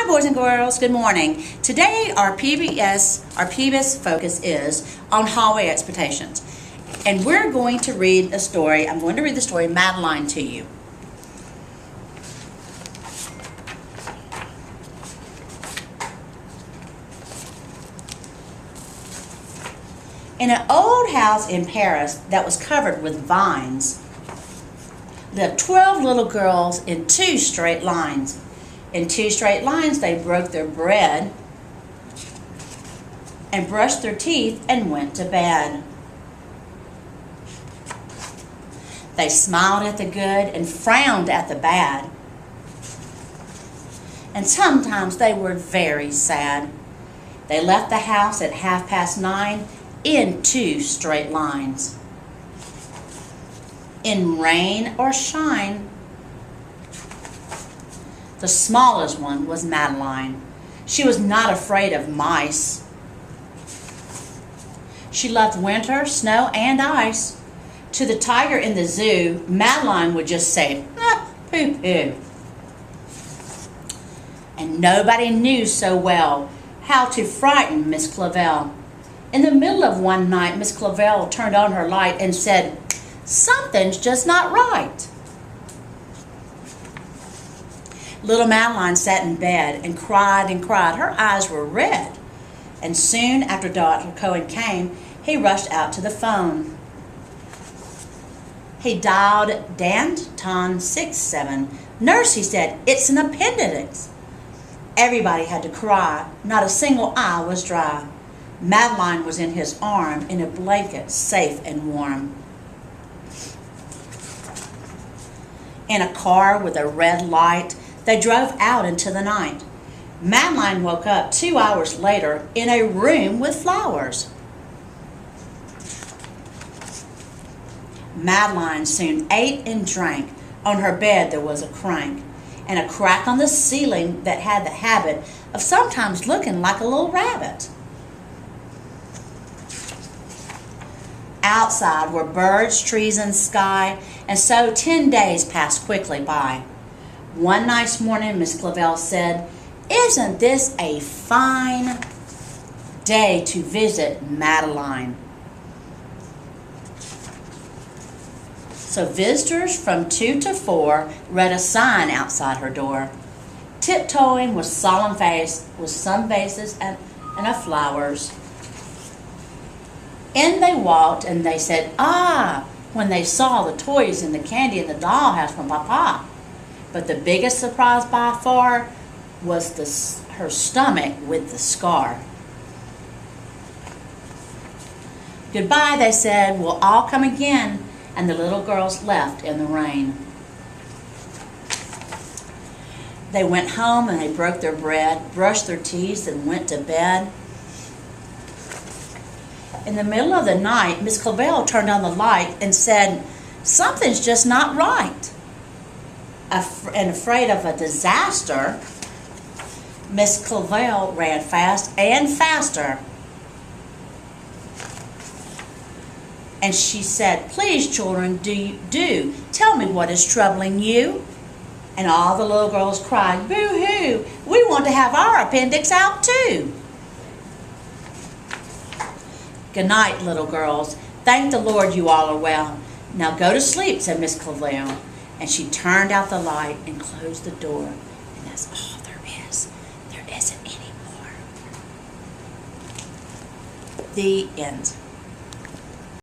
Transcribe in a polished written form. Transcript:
Hi boys and girls, good morning. Today our PBIS focus is on hallway expectations. And we're going to read a story. I'm going to read the story Madeline to you. In an old house in Paris that was covered with vines lived 12 little girls in 2 straight lines. In 2 straight lines, they broke their bread and brushed their teeth and went to bed. They smiled at the good and frowned at the bad. And sometimes they were very sad. They left the house at 9:30 in 2 straight lines. In rain or shine, the smallest one was Madeline. She was not afraid of mice. She loved winter, snow, and ice. To the tiger in the zoo, Madeline would just say, pooh-pooh. And nobody knew so well how to frighten Miss Clavel. In the middle of one night, Miss Clavel turned on her light and said, "Something's just not right." Little Madeline sat in bed and cried and cried. Her eyes were red. And soon after Dr. Cohen came, he rushed out to the phone. He dialed Danton 67. "Nurse," he said, "it's an appendix." Everybody had to cry. Not a single eye was dry. Madeline was in his arm in a blanket, safe and warm. In a car with a red light, they drove out into the night. Madeline woke up 2 hours later in a room with flowers. Madeline soon ate and drank. On her bed there was a crank and a crack on the ceiling that had the habit of sometimes looking like a little rabbit. Outside were birds, trees, and sky, and so 10 days passed quickly by. One nice morning, Miss Clavel said, "Isn't this a fine day to visit Madeline?" So visitors from 2 to 4 read a sign outside her door. Tiptoeing with solemn face, with some vases and of flowers. In they walked and they said, "Ah," when they saw the toys and the candy in the dollhouse from Papa. But the biggest surprise by far was her stomach with the scar. "Goodbye," they said, "we'll all come again," and the little girls left in the rain. They went home and they broke their bread, brushed their teeth, and went to bed. In the middle of the night, Miss Clavel turned on the light and said, "Something's just not right." And afraid of a disaster, Miss Clavel ran fast and faster. And she said, "Please, children, do tell me what is troubling you." And all the little girls cried, "Boo-hoo, we want to have our appendix out too." "Good night, little girls. Thank the Lord you all are well. Now go to sleep," said Miss Clavel. And she turned out the light and closed the door. And that's all there is. There isn't any more. The end.